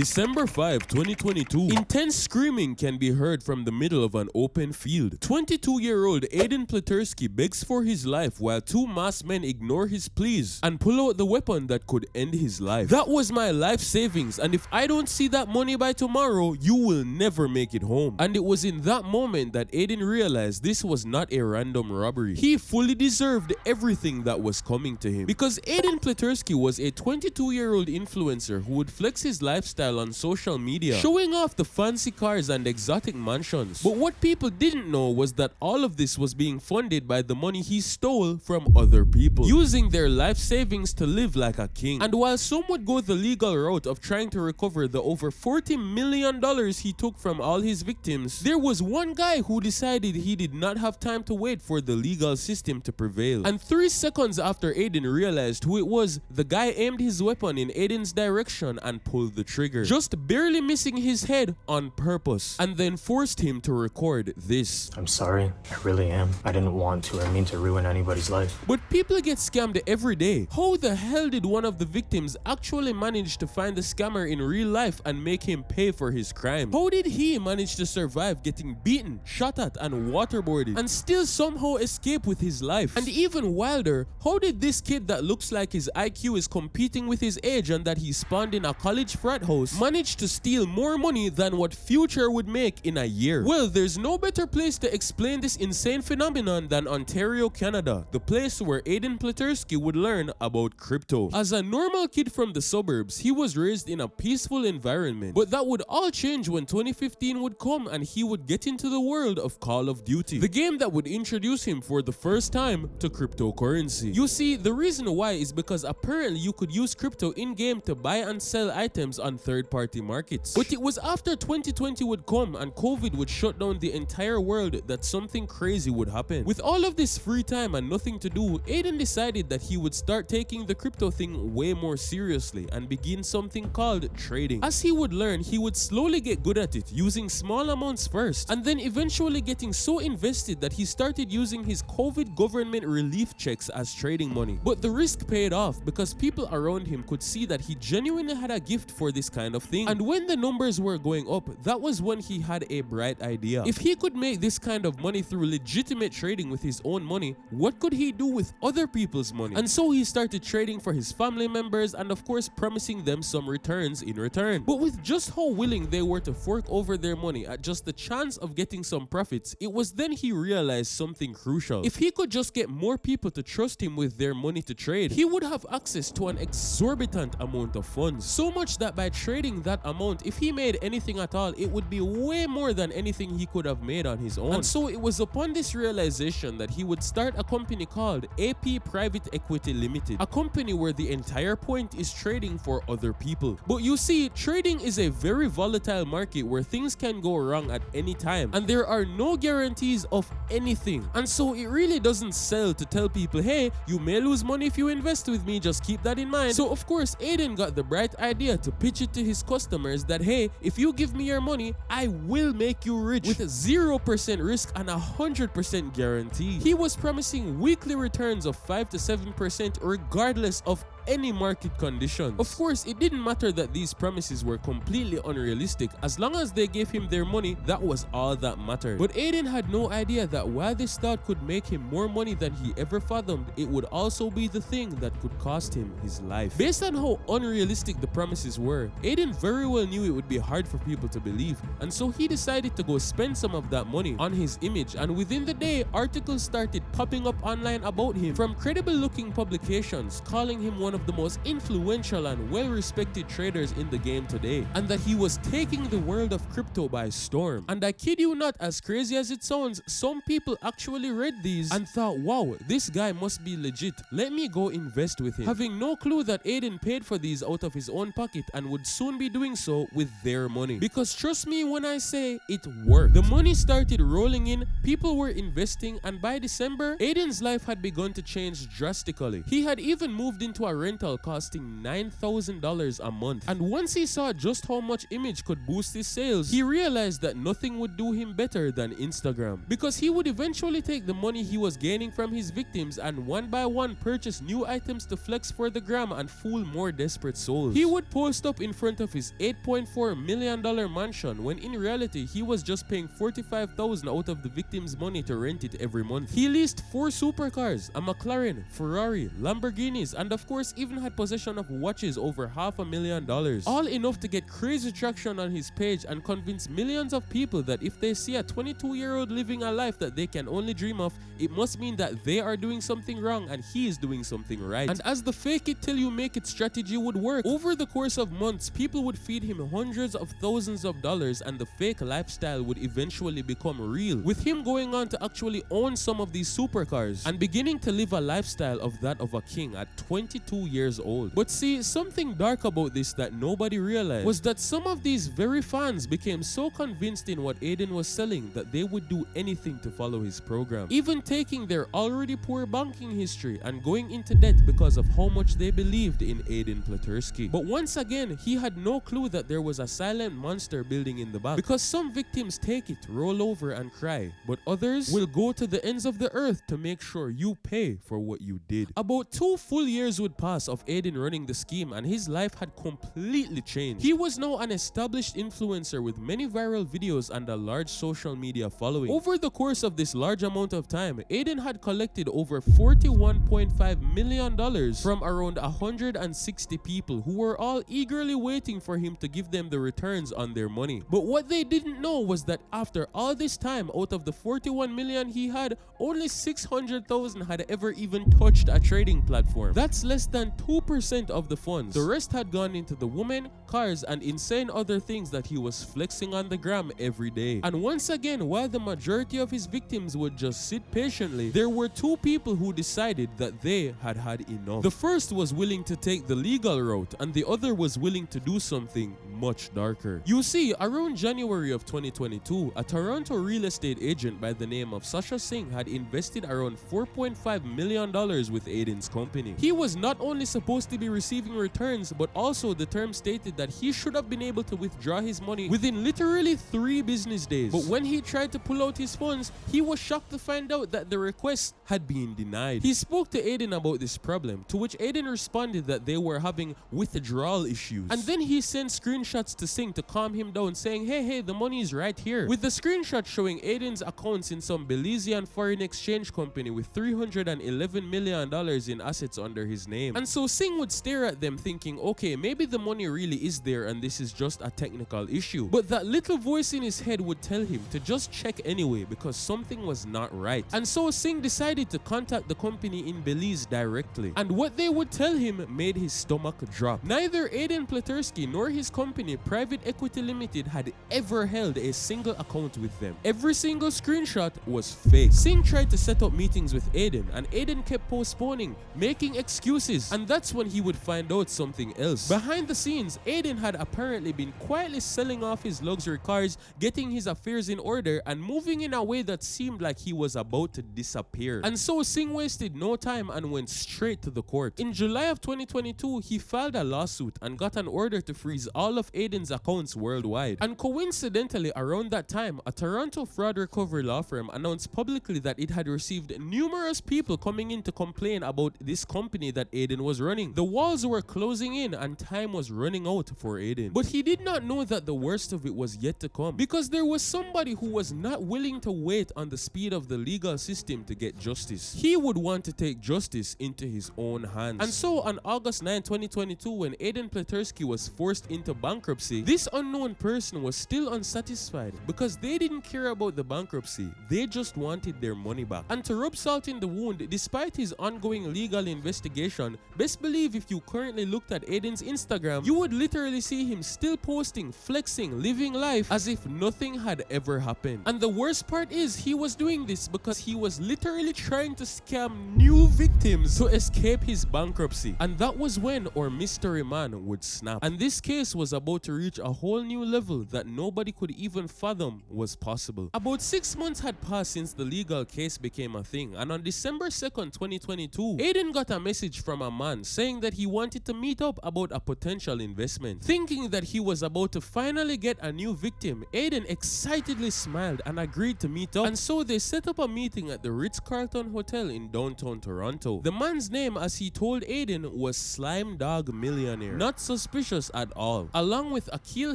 December 5, 2022. Intense screaming can be heard from the middle of an open field. 22-year-old Aiden Pleterski begs for his life while two masked men ignore his pleas and pull out the weapon that could end his life. That was my life savings, and if I don't see that money by tomorrow, you will never make it home. And it was in that moment that Aiden realized this was not a random robbery. He fully deserved everything that was coming to him, because Aiden Pleterski was a 22-year-old influencer who would flex his lifestyle on social media, showing off the fancy cars and exotic mansions. But what people didn't know was that all of this was being funded by the money he stole from other people, using their life savings to live like a king. And while some would go the legal route of trying to recover the over $40 million he took from all his victims, there was one guy who decided he did not have time to wait for the legal system to prevail. And 3 seconds after Aiden realized who it was, the guy aimed his weapon in Aiden's direction and pulled the trigger, just barely missing his head on purpose, and then forced him to record this. I'm sorry, I really am. I didn't want to or mean to ruin anybody's life. But people get scammed every day. How the hell did one of the victims actually manage to find the scammer in real life and make him pay for his crime? How did he manage to survive getting beaten, shot at, and waterboarded, and still somehow escape with his life? And even wilder, how did this kid that looks like his IQ is competing with his age and that he spawned in a college frat house managed to steal more money than what Future would make in a year? Well, there's no better place to explain this insane phenomenon than Ontario, Canada, the place where Aiden Pleterski would learn about crypto. As a normal kid from the suburbs, he was raised in a peaceful environment, but that would all change when 2015 would come and he would get into the world of Call of Duty, the game that would introduce him for the first time to cryptocurrency. You see, the reason why is because apparently you could use crypto in-game to buy and sell items on third-party markets. But it was after 2020 would come and COVID would shut down the entire world that something crazy would happen. With all of this free time and nothing to do, Aiden decided that he would start taking the crypto thing way more seriously and begin something called trading. As he would learn, he would slowly get good at it, using small amounts first, and then eventually getting so invested that he started using his COVID government relief checks as trading money. But the risk paid off because people around him could see that he genuinely had a gift for this kind of thing. And when the numbers were going up, that was when he had a bright idea. If he could make this kind of money through legitimate trading with his own money, what could he do with other people's money? And so he started trading for his family members and of course promising them some returns in return. But with just how willing they were to fork over their money at just the chance of getting some profits, it was then he realized something crucial. If he could just get more people to trust him with their money to trade, he would have access to an exorbitant amount of funds. So much that by trading that amount, if he made anything at all, it would be way more than anything he could have made on his own. And so it was upon this realization that he would start a company called AP Private Equity Limited, a company where the entire point is trading for other people. But you see, trading is a very volatile market where things can go wrong at any time, and there are no guarantees of anything. And so it really doesn't sell to tell people, hey, you may lose money if you invest with me, just keep that in mind. So of course, Aiden got the bright idea to pitch it to his customers that, hey, if you give me your money, I will make you rich with 0% risk and 100% guarantee. He was promising weekly returns of 5 to 7% regardless of any market conditions. Of course, it didn't matter that these promises were completely unrealistic. As long as they gave him their money, that was all that mattered. But Aiden had no idea that while this thought could make him more money than he ever fathomed, it would also be the thing that could cost him his life. Based on how unrealistic the promises were, Aiden very well knew it would be hard for people to believe, and so he decided to go spend some of that money on his image. And within the day, articles started popping up online about him from credible looking publications calling him one of the most influential and well-respected traders in the game today, and that he was taking the world of crypto by storm. And I kid you not, as crazy as it sounds, some people actually read these and thought, wow, this guy must be legit, let me go invest with him, having no clue that Aiden paid for these out of his own pocket and would soon be doing so with their money. Because trust me when I say it worked. The money started rolling in, people were investing, and by December, Aiden's life had begun to change drastically. He had even moved into a rental costing $9,000 a month. And once he saw just how much image could boost his sales, he realized that nothing would do him better than Instagram, because he would eventually take the money he was gaining from his victims and one by one purchase new items to flex for the gram and fool more desperate souls. He would post up in front of his $8.4 million mansion when in reality he was just paying $45,000 out of the victim's money to rent it every month. He leased 4 supercars, a McLaren, Ferrari, Lamborghinis, and of course even had possession of watches over $500,000. All enough to get crazy traction on his page and convince millions of people that if they see a 22-year-old living a life that they can only dream of, it must mean that they are doing something wrong and he is doing something right. And as the fake it till you make it strategy would work, over the course of months, people would feed him hundreds of thousands of dollars and the fake lifestyle would eventually become real, with him going on to actually own some of these supercars and beginning to live a lifestyle of that of a king at 22 years old. But see, something dark about this that nobody realized was that some of these very fans became so convinced in what Aiden was selling that they would do anything to follow his program, even taking their already poor banking history and going into debt because of how much they believed in Aiden Pleterski. But once again, he had no clue that there was a silent monster building in the back, because some victims take it, roll over and cry, but others will go to the ends of the earth to make sure you pay for what you did. About 2 full years would pass of Aiden running the scheme and his life had completely changed. He was now an established influencer with many viral videos and a large social media following. Over the course of this large amount of time, Aiden had collected over $41.5 million from around 160 people who were all eagerly waiting for him to give them the returns on their money. But what they didn't know was that after all this time, out of the 41 million he had, only 600,000 had ever even touched a trading platform. That's less than 2% of the funds. The rest had gone into the women, cars, and insane other things that he was flexing on the gram every day. And once again, while the majority of his victims would just sit patiently, there were 2 people who decided that they had had enough. The first was willing to take the legal route and the other was willing to do something much darker. You see, around January of 2022, a Toronto real estate agent by the name of Sasha Singh had invested around $4.5 million with Aiden's company. He was not only supposed to be receiving returns, but also the term stated that he should have been able to withdraw his money within literally 3 business days. But when he tried to pull out his funds, he was shocked to find out that the request had been denied. He spoke to Aiden about this problem, to which Aiden responded that they were having withdrawal issues. And then he sent screenshots to Singh to calm him down, saying, hey, the money is right here, with the screenshot showing Aiden's accounts in some Belizean foreign exchange company with $311 million in assets under his name. And so Singh would stare at them thinking, okay, maybe the money really is there and this is just a technical issue. But that little voice in his head would tell him to just check anyway because something was not right. And so Singh decided to contact the company in Belize directly. And what they would tell him made his stomach drop. Neither Aiden Pleterski nor his company, Private Equity Limited, had ever held a single account with them. Every single screenshot was fake. Singh tried to set up meetings with Aiden and Aiden kept postponing, making excuses, and that's when he would find out something else. Behind the scenes, Aiden had apparently been quietly selling off his luxury cars, getting his affairs in order, and moving in a way that seemed like he was about to disappear. And so Singh wasted no time and went straight to the court. In July of 2022, he filed a lawsuit and got an order to freeze all of Aiden's accounts worldwide. And coincidentally, around that time, a Toronto fraud recovery law firm announced publicly that it had received numerous people coming in to complain about this company that Aiden was running. The walls were closing in and time was running out for Aiden. But he did not know that the worst of it was yet to come, because there was somebody who was not willing to wait on the speed of the legal system to get justice. He would want to take justice into his own hands. And so on August 9, 2022, when Aiden Pleterski was forced into bankruptcy, this unknown person was still unsatisfied because they didn't care about the bankruptcy. They just wanted their money back. And to rub salt in the wound, despite his ongoing legal investigation, best believe if you currently looked at Aiden's Instagram, you would literally see him still posting, flexing, living life as if nothing had ever happened. And the worst part is, he was doing this because he was literally trying to scam new victims to escape his bankruptcy. And that was when our mystery man would snap. And this case was about to reach a whole new level that nobody could even fathom was possible. About 6 months had passed since the legal case became a thing, and on December 2nd, 2022, Aiden got a message from a a man saying that he wanted to meet up about a potential investment. Thinking that he was about to finally get a new victim, Aiden excitedly smiled and agreed to meet up, and so they set up a meeting at the Ritz-Carlton Hotel in downtown Toronto. The man's name, as he told Aiden, was Slime Dog Millionaire. Not suspicious at all. Along with Akil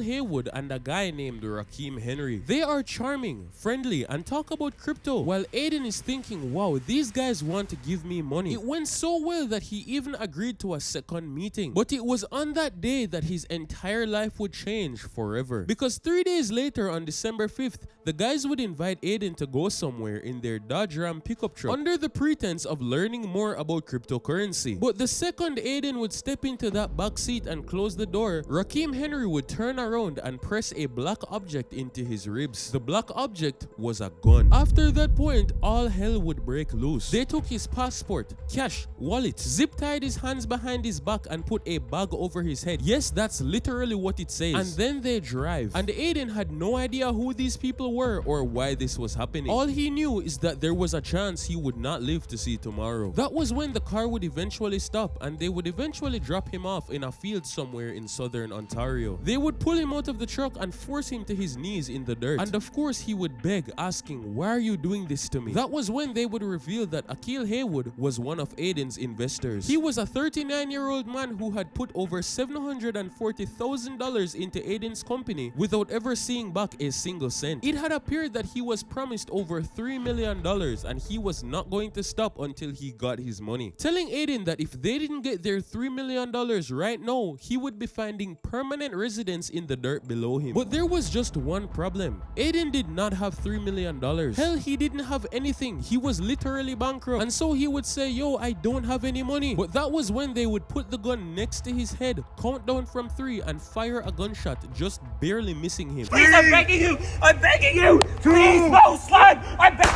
Haywood and a guy named Rakeem Henry. They are charming, friendly, and talk about crypto, while Aiden is thinking, wow, these guys want to give me money. It went so well that he even agreed to a second meeting. But it was on that day that his entire life would change forever. Because 3 days later, on December 5th, the guys would invite Aiden to go somewhere in their Dodge Ram pickup truck under the pretense of learning more about cryptocurrency. But the second Aiden would step into that back seat and close the door, Rakeem Henry would turn around and press a black object into his ribs. The black object was a gun. After that point, all hell would break loose. They took his passport, cash, wallet, zip-tied his hands behind his back and put a bag over his head. Yes, that's literally what it says. And then they drive. And Aiden had no idea who these people were or why this was happening. All he knew is that there was a chance he would not live to see tomorrow. That was when the car would eventually stop and they would eventually drop him off in a field somewhere in southern Ontario. They would pull him out of the truck and force him to his knees in the dirt. And of course he would beg, asking, why are you doing this to me? That was when they would reveal that Akil Haywood was one of Aiden's investors. He was a 39-year-old man who had put over $740,000 into Aiden's company without ever seeing back a single cent. It had appeared that he was promised over $3 million and he was not going to stop until he got his money. Telling Aiden that if they didn't get their $3 million right now, he would be finding permanent residence in the dirt below him. But there was just one problem. Aiden did not have $3 million. Hell, he didn't have anything. He was literally bankrupt. And so he would say, yo, I don't have any money. But that was when they would put the gun next to his head, count down from 3 and fire a gunshot, just barely missing him. Please, I'm begging you! I'm begging you! Please, no, slime! I'm begging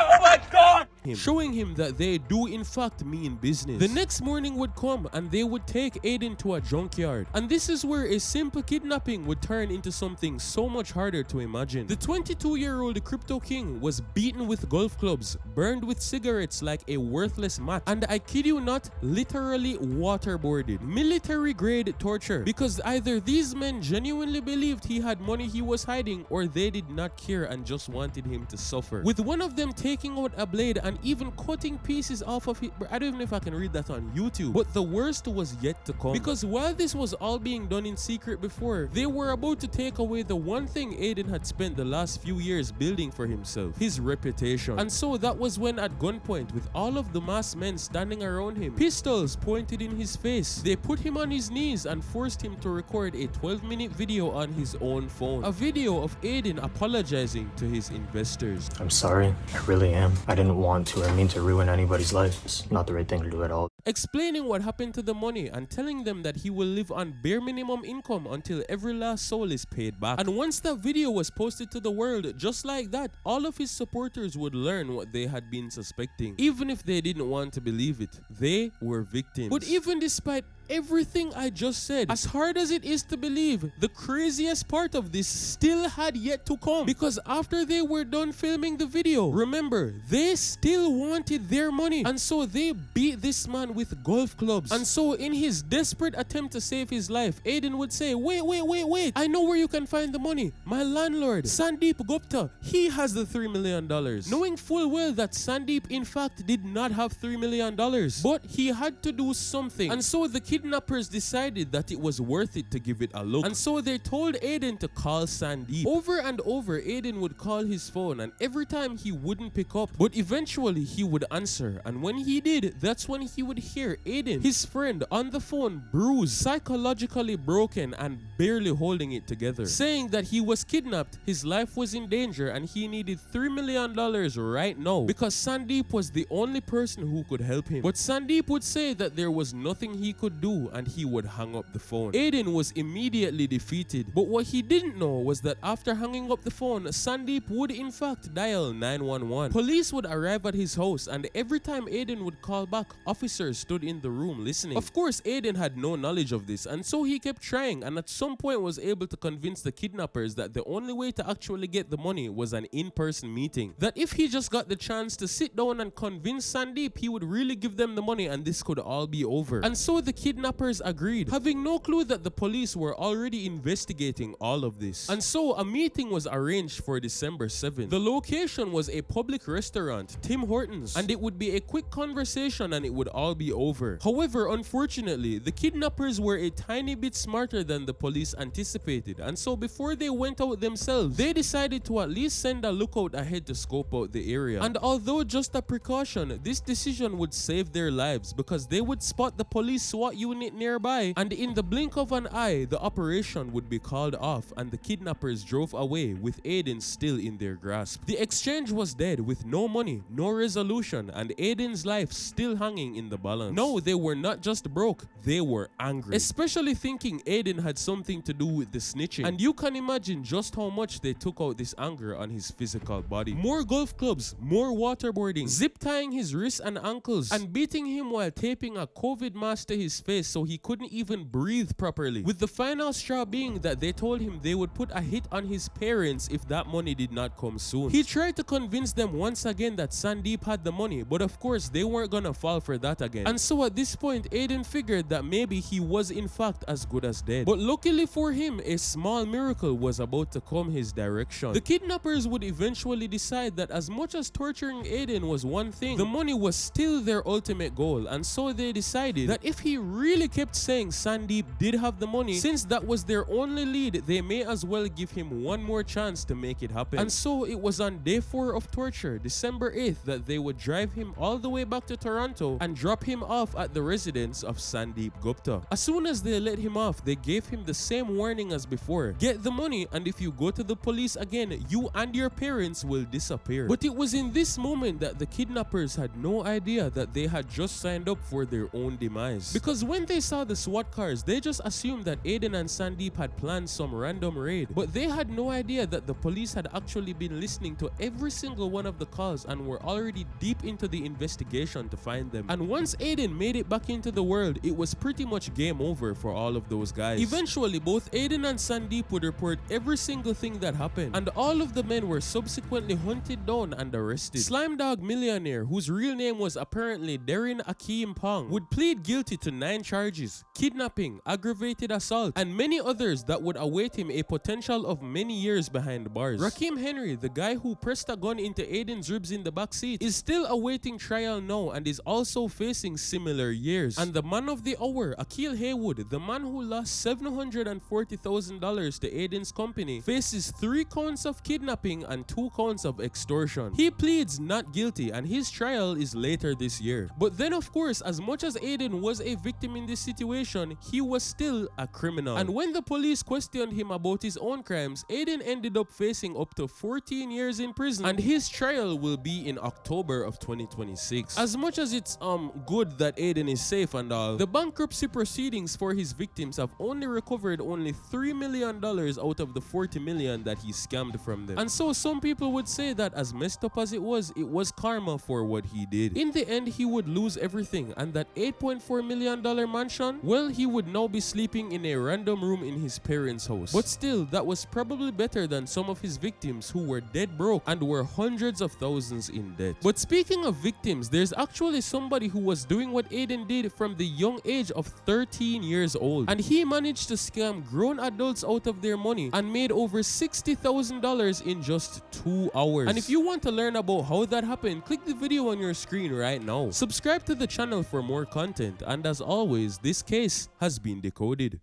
Oh my God! Showing him that they do in fact mean business. The next morning would come and they would take Aiden to a junkyard. And this is where a simple kidnapping would turn into something so much harder to imagine. The 22-year-old crypto king was beaten with golf clubs, burned with cigarettes like a worthless mat, and I kid you not, literally waterboarded. Military grade torture, because either these men genuinely believed he had money he was hiding or they did not care and just wanted him to suffer. With one of them taking out a blade and even cutting pieces off of it. I don't even know if I can read that on YouTube. But the worst was yet to come. Because while this was all being done in secret before, they were about to take away the one thing Aiden had spent the last few years building for himself, his reputation. And so that was when at gunpoint, with all of the masked men standing around him, pistols pointed in his face, they put him on his knees and forced him to record a 12-minute video on his own phone. A video of Aiden apologizing to his investors. I'm sorry. I really am. I didn't want to or mean to ruin anybody's life. It's not the right thing to do at all. Explaining what happened to the money and telling them that he will live on bare minimum income until every last soul is paid back. And once that video was posted to the world, just like that, all of his supporters would learn what they had been suspecting. Even if they didn't want to believe it, they were victims. But even despite everything I just said, as hard as it is to believe, the craziest part of this still had yet to come. Because after they were done filming the video, remember, they still wanted their money. And so they beat this man with golf clubs. And so in his desperate attempt to save his life, Aiden would say, wait, I know where you can find the money. My landlord, Sandeep Gupta, he has the $3 million. Knowing full well that Sandeep in fact did not have $3 million. But he had to do something. And so the kidnappers decided that it was worth it to give it a look. And so they told Aiden to call Sandeep. Over and over, Aiden would call his phone, and every time he wouldn't pick up. But eventually he would answer, and when he did, that's when he would hear Aiden, his friend, on the phone, bruised, psychologically broken, and barely holding it together, saying that he was kidnapped, his life was in danger, and he needed $3 million right now because Sandeep was the only person who could help him. But Sandeep would say that there was nothing he could do, and he would hang up the phone. Aiden was immediately defeated, but what he didn't know was that after hanging up the phone, Sandeep would in fact dial 911. Police would arrive at his house, and every time Aiden would call back, officers kidnappers stood in the room listening. Of course, Aiden had no knowledge of this, and so he kept trying, and at some point was able to convince the kidnappers that the only way to actually get the money was an in-person meeting. That if he just got the chance to sit down and convince Sandeep, he would really give them the money and this could all be over. And so the kidnappers agreed, having no clue that the police were already investigating all of this. And so a meeting was arranged for December 7th. The location was a public restaurant, Tim Hortons, and it would be a quick conversation and it would all be over. However, unfortunately, the kidnappers were a tiny bit smarter than the police anticipated, and so before they went out themselves, they decided to at least send a lookout ahead to scope out the area. And although just a precaution, this decision would save their lives because they would spot the police SWAT unit nearby, and in the blink of an eye, the operation would be called off and the kidnappers drove away with Aiden still in their grasp. The exchange was dead with no money, no resolution, and Aiden's life still hanging in the balance. No, they were not just broke, they were angry, especially thinking Aiden had something to do with the snitching. And you can imagine just how much they took out this anger on his physical body. More golf clubs, more waterboarding, zip tying his wrists and ankles, and beating him while taping a COVID mask to his face so he couldn't even breathe properly. With the final straw being that they told him they would put a hit on his parents if that money did not come soon. He tried to convince them once again that Sandeep had the money, but of course they weren't gonna fall for that again. And so at this point, Aiden figured that maybe he was in fact as good as dead. But luckily for him, a small miracle was about to come his direction. The kidnappers would eventually decide that as much as torturing Aiden was one thing, the money was still their ultimate goal, and so they decided that if he really kept saying Sandeep did have the money, since that was their only lead, they may as well give him one more chance to make it happen. And so it was on day 4 of torture, December 8th, that they would drive him all the way back to Toronto and drop him off at the residence of Sandeep Gupta. As soon as they let him off, they gave him the same warning as before: get the money, and if you go to the police again, you and your parents will disappear. But it was in this moment that the kidnappers had no idea that they had just signed up for their own demise. Because when they saw the SWAT cars, they just assumed that Aiden and Sandeep had planned some random raid. But they had no idea that the police had actually been listening to every single one of the calls and were already deep into the investigation to find them. And once Aiden made it back into the world, it was pretty much game over for all of those guys. Eventually, both Aiden and Sandeep would report every single thing that happened, and all of the men were subsequently hunted down and arrested. Slime Dog Millionaire, whose real name was apparently Darren Akeem Pong, would plead guilty to 9 charges: kidnapping, aggravated assault, and many others that would await him a potential of many years behind bars. Rakeem Henry, the guy who pressed a gun into Aiden's ribs in the backseat, is still awaiting trial now and is also facing similar years. And the man of the hour, Akil Haywood, the man who lost $740,000 to Aiden's company, faces 3 counts of kidnapping and 2 counts of extortion. He pleads not guilty and his trial is later this year. But then of course, as much as Aiden was a victim in this situation, he was still a criminal. And when the police questioned him about his own crimes, Aiden ended up facing up to 14 years in prison, and his trial will be in October of 2026. As much as it's good that Aiden is safe and all, the bankruptcy proceedings for his victims have only recovered only $3 million out of the $40 million that he scammed from them. And so some people would say that as messed up as it was karma for what he did. In the end, he would lose everything, and that $8.4 million mansion, well, he would now be sleeping in a random room in his parents' house. But still, that was probably better than some of his victims who were dead broke and were hundreds of thousands in debt. But speaking of victims, there's actually somebody who was doing what Aiden did from the young age of 13 years old, and he managed to scam grown adults out of their money and made over $60,000 in just 2 hours. And if you want to learn about how that happened, click the video on your screen right now. Subscribe to the channel for more content, and as always, this case has been decoded.